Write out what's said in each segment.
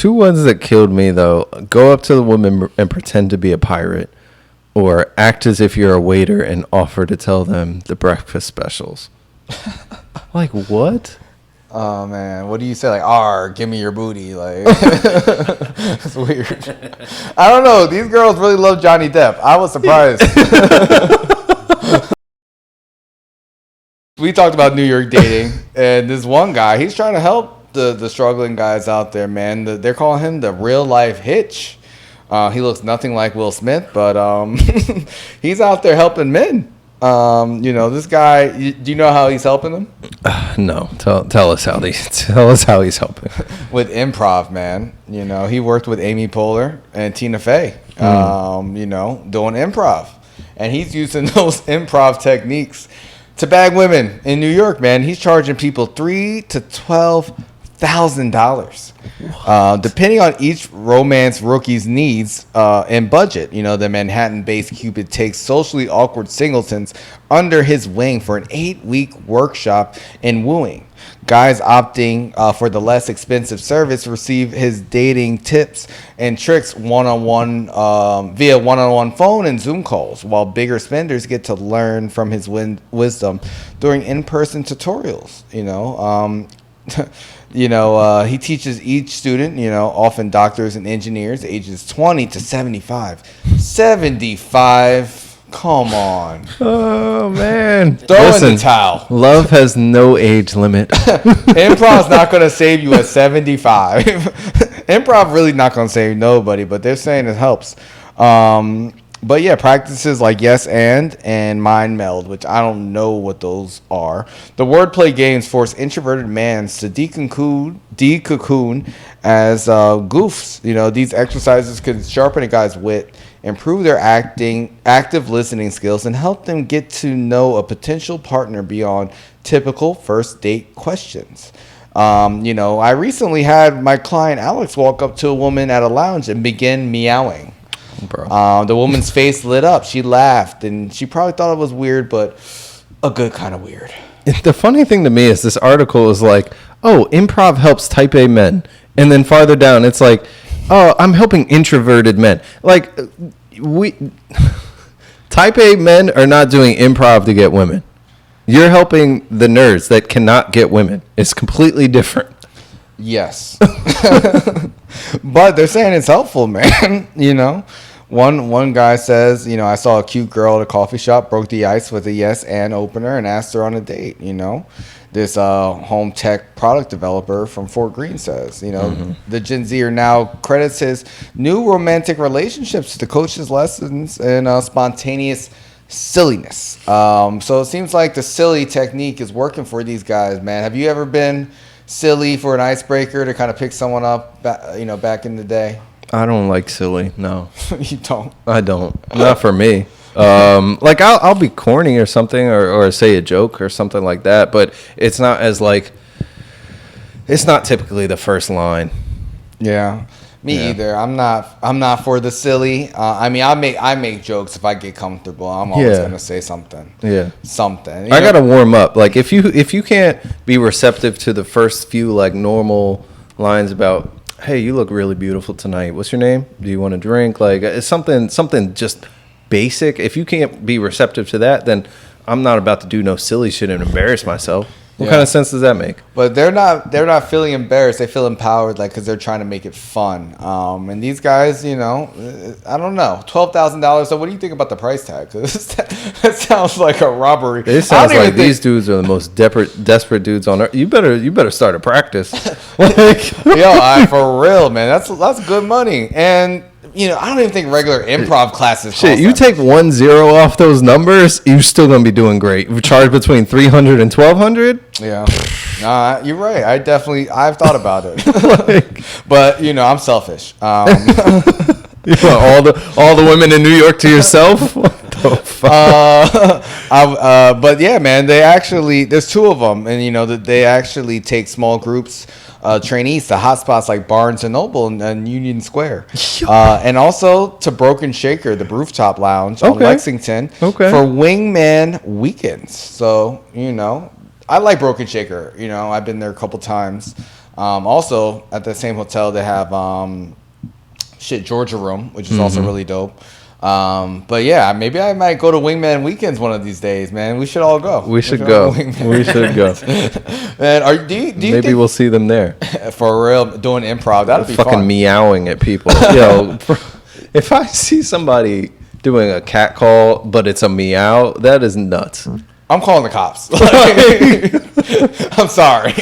Two ones that killed me, though. Go up to the woman and pretend to be a pirate, or act as if you're a waiter and offer to tell them the breakfast specials. Like, what? Oh, man. What do you say? Like, give me your booty. Like, it's weird. I don't know. These girls really love Johnny Depp. I was surprised. We talked about New York dating, and this one guy, he's trying to help the struggling guys out there, man. They're calling him the real life Hitch. He looks nothing like Will Smith, but he's out there helping men. This guy. Do you know how he's helping them? No. Tell us how he's helping. With improv, man. He worked with Amy Poehler and Tina Fey. Doing improv, and he's using those improv techniques to bag women in New York, man. He's charging people $3,000 to $12,000, depending on each romance rookie's needs and budget. The Manhattan-based Cupid takes socially awkward singletons under his wing for an 8-week workshop in wooing. Guys opting for the less expensive service receive his dating tips and tricks via one-on-one phone and Zoom calls, while bigger spenders get to learn from his wisdom during in-person tutorials. He teaches each student, often doctors and engineers, ages 20 to 75. 75. Come on. Oh, man. Throw in the towel. Love has no age limit. Improv's not going to save you at 75. Improv really not going to save nobody, but they're saying it helps. But yeah, practices like yes and mind meld, which I don't know what those are. The wordplay games force introverted mans to decocoon as goofs. These exercises can sharpen a guy's wit, improve their active listening skills, and help them get to know a potential partner beyond typical first date questions. I recently had my client Alex walk up to a woman at a lounge and begin meowing. Bro. The woman's face lit up. She laughed, and she probably thought it was weird, but a good kind of weird. The funny thing to me is this article is like, oh, improv helps type A men. And then farther down, it's like, oh, I'm helping introverted men. Like, type A men are not doing improv to get women. You're helping the nerds that cannot get women. It's completely different. Yes. But they're saying it's helpful, man. One guy says, I saw a cute girl at a coffee shop, broke the ice with a yes and opener and asked her on a date. This home tech product developer from Fort Greene says, the Gen Zer now credits his new romantic relationships to coach's lessons and spontaneous silliness. So it seems like the silly technique is working for these guys, man. Have you ever been silly for an icebreaker to kind of pick someone up, back in the day? I don't like silly. No. You don't? I don't. Not for me. Like I'll be corny or something, or say a joke or something like that, but it's not typically the first line. Yeah. Me either. I'm not for the silly. I make jokes if I get comfortable. I'm always gonna say something. Yeah. Something. I gotta warm up. Like if you can't be receptive to the first few like normal lines about, hey, you look really beautiful tonight. What's your name? Do you want a drink? Like it's something just basic. If you can't be receptive to that, then I'm not about to do no silly shit and embarrass myself. What kind of sense does that make? But they're not feeling embarrassed. They feel empowered, like, because they're trying to make it fun. And these guys, I don't know, $12,000. So what do you think about the price tag? Because that sounds like a robbery. It sounds like these dudes are the most desperate dudes on earth. You better start a practice. For real, man. That's good money. And I don't even think regular improv classes. Shit, you take 10 off those numbers, you're still gonna be doing great. We charge between $300 and $1,200. Yeah, you're right. I've thought about it, but I'm selfish. You want all the women in New York to yourself? What the fuck? But yeah, man, there's two of them, and they actually take small groups. Trainees to hotspots like Barnes & Noble and Union Square. And also to Broken Shaker, the rooftop lounge on Lexington for wingman weekends. So, I like Broken Shaker. I've been there a couple times. Also, at the same hotel, they have Georgia Room, which is also really dope. But yeah, maybe I might go to Wingman Weekends one of these days, man. We should all go. We should go. We should go. Man, do you Maybe think, we'll see them there. for real, doing improv? That'd be Fucking fun. meowing at people. Yo, if I see somebody doing a cat call, but it's a meow, that is nuts. I'm calling the cops. I'm sorry.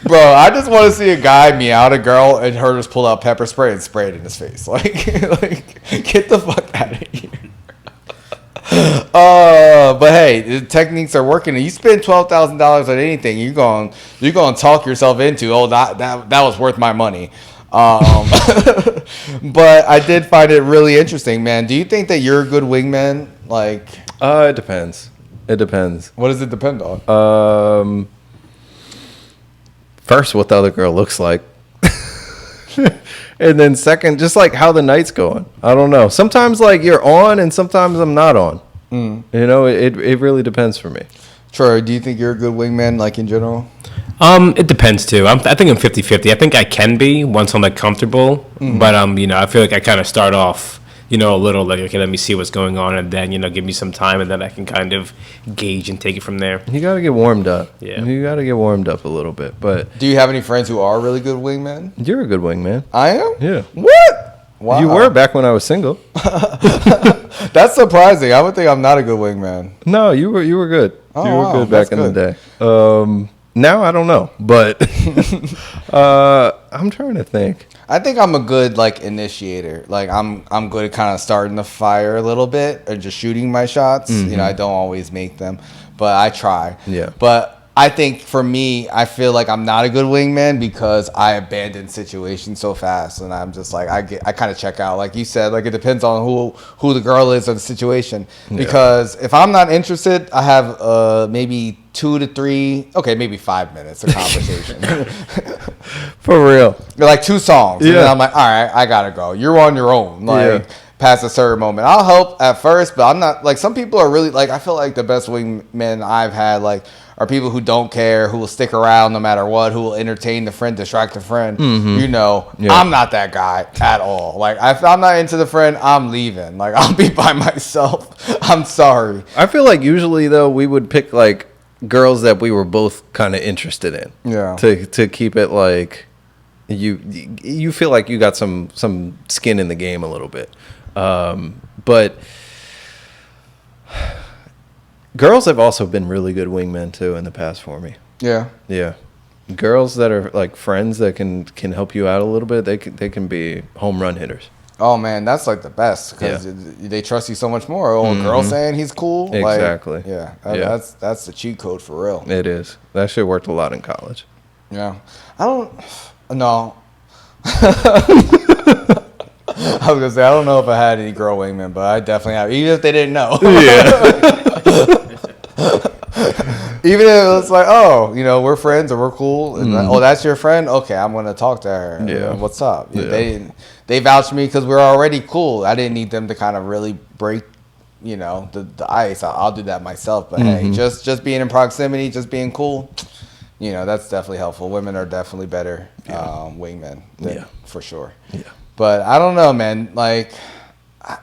Bro, I just want to see a guy meow at a girl and her just pull out pepper spray and spray it in his face. Like get the fuck out of here. But hey, the techniques are working. And you spend $12,000 on anything, you're going to talk yourself into, that was worth my money. But I did find it really interesting, man. Do you think that you're a good wingman? Like, It depends. It depends. what does it depend on? First, what the other girl looks like. And then second, just like how the night's going. I don't know. Sometimes like you're on and sometimes I'm not on. You know, it really depends for me. Troy, do you think you're a good wingman, like in general? It depends too. I think I'm 50-50. I think I can be once I'm like comfortable, but you know, I feel like I kind of start off, you know, a little like, okay, let me see what's going on, and then, you know, give me some time, and then I can kind of gauge and take it from there. You got to get warmed up. Yeah. You got to get warmed up a little bit. But Do you have any friends who are really good wingmen? you're a good wingman. I am? Yeah. What? Wow. You were back when I was single. That's surprising. I would think I'm not a good wingman. No, you were good. Oh, you were wow, good back that's in the good. day. Now I don't know, but I'm trying to think. I think I'm a good like initiator. Like I'm good at kind of starting the fire a little bit or just shooting my shots. You know, I don't always make them, but I try. Yeah. But I think for me, I feel like I'm not a good wingman because I abandon situations so fast, and I'm just like I kind of check out. Like you said, like it depends on who the girl is or the situation. Because if I'm not interested, I have maybe 2 to 3, okay, maybe 5 minutes of conversation. For real. Like 2 songs. And Yeah. then I'm like, all right, I gotta go. You're on your own. Like past a certain moment. I'll help at first, but I'm not like some people are really like I feel like the best wingmen I've had like are people who don't care, who will stick around no matter what, who will entertain the friend, distract the friend. You know, I'm not that guy at all. Like if I'm not into the friend, I'm leaving. Like I'll be by myself. I'm sorry. I feel like usually though we would pick like girls that we were both kind of interested in. Yeah. To keep it like you feel like you got some skin in the game a little bit. But girls have also been really good wingmen too in the past for me. Yeah. Yeah. Girls that are like friends that can help you out a little bit, they can be home run hitters. Oh man, that's like the best because they trust you so much more. Oh, a girl saying he's cool. Exactly. Like, yeah, Yeah. that's the cheat code for real. It is. That shit worked a lot in college. Yeah, I don't know. I was gonna say I don't know if I had any girl wingmen, but I definitely have. Even if they didn't know. Yeah. Even if it was like, oh, you know, we're friends or we're cool. And oh, that's your friend. Okay, I'm gonna talk to her. Yeah. What's up? Yeah. They vouched for me because we're already cool. I didn't need them to kind of really break, you know, the ice. I'll do that myself. But hey, just being in proximity, just being cool, you know, that's definitely helpful. Women are definitely better wingmen, for sure. Yeah. But I don't know, man. Like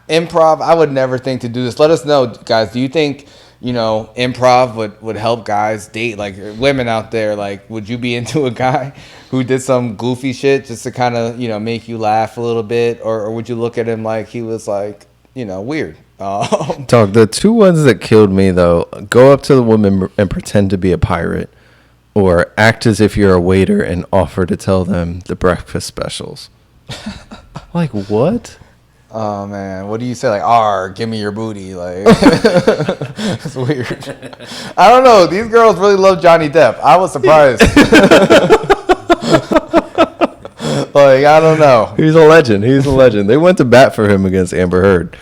improv, I would never think to do this. Let us know, guys. Do you think, you know, improv would help guys date, like women out there? Like, would you be into a guy who did some goofy shit just to kind of, you know, make you laugh a little bit? Or would you look at him like he was like, you know, weird? Dog, the 2 ones that killed me though, go up to the woman and pretend to be a pirate, or act as if you're a waiter and offer to tell them the breakfast specials. Like what? Oh man, what do you say? Like, "R, give me your booty." Like, it's weird. I don't know. These girls really love Johnny Depp. I was surprised. Like, I don't know. He's a legend. They went to bat for him against Amber Heard.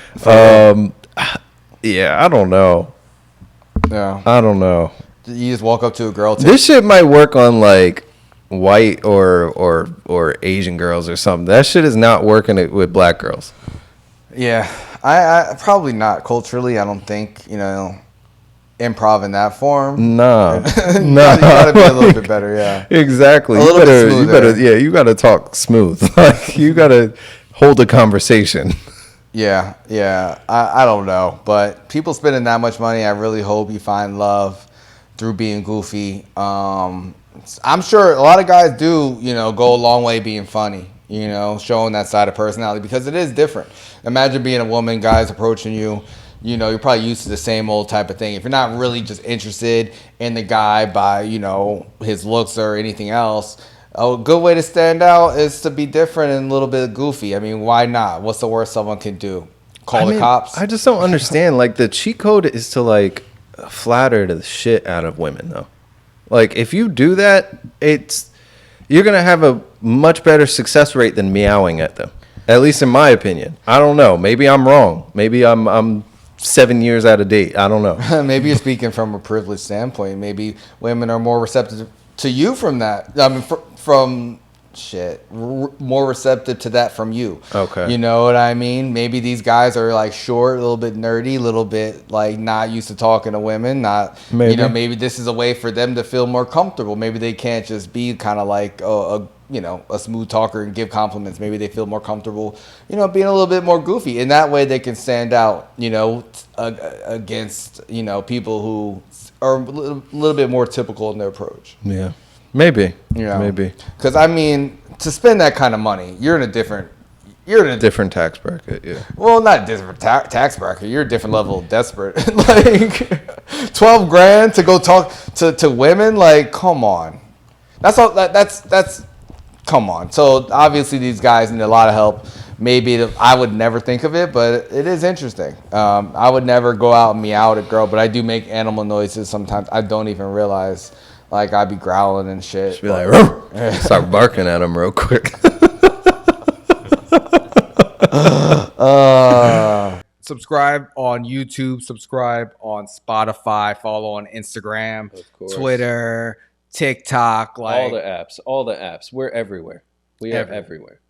Yeah, I don't know. Yeah, I don't know. you just walk up to a girl. This shit might work on like white or Asian girls or something. That shit is not working it with black girls. Yeah, I probably not culturally. I don't think, you know. improv in that form. Nah, you gotta be a little bit better, yeah. Exactly. A little bit smoother. You gotta talk smooth. Like you gotta hold a conversation. Yeah. I don't know, but people spending that much money, I really hope you find love through being goofy. I'm sure a lot of guys do, go a long way being funny, showing that side of personality because it is different. Imagine being a woman, guys approaching you, you're probably used to the same old type of thing. If you're not really just interested in the guy by, his looks or anything else, a good way to stand out is to be different and a little bit goofy. I mean, why not? What's the worst someone can do? Call the cops? I just don't understand. Like, the cheat code is to, like, flatter the shit out of women, though. Like, if you do that, you're going to have a much better success rate than meowing at them. At least in my opinion. I don't know. Maybe I'm wrong. Maybe I'm 7 years out of date. I don't know. Maybe you're speaking from a privileged standpoint. Maybe women are more receptive to you from that. I mean, more receptive to that from you. Okay. You know what I mean? Maybe these guys are like short, a little bit nerdy, a little bit like not used to talking to women. Maybe this is a way for them to feel more comfortable. Maybe they can't just be kind of like a smooth talker and give compliments. Maybe they feel more comfortable, being a little bit more goofy. In that way, they can stand out, against, people who are a little bit more typical in their approach. Yeah. Maybe. Yeah. Maybe. Because, I mean, to spend that kind of money, you're in a different tax bracket, yeah. Well, not a different tax bracket. You're a different level of desperate. Like, $12,000 to go talk to women? Like, come on. That's come on. So obviously these guys need a lot of help. Maybe I would never think of it, but it is interesting. I would never go out and meow at a girl, but I do make animal noises sometimes. I don't even realize. Like, I'd be growling and shit. Just be like, Roof. Start barking at them real quick. Subscribe on YouTube. Subscribe on Spotify. Follow on Instagram, Twitter, TikTok. All the apps. We're everywhere. We are everywhere.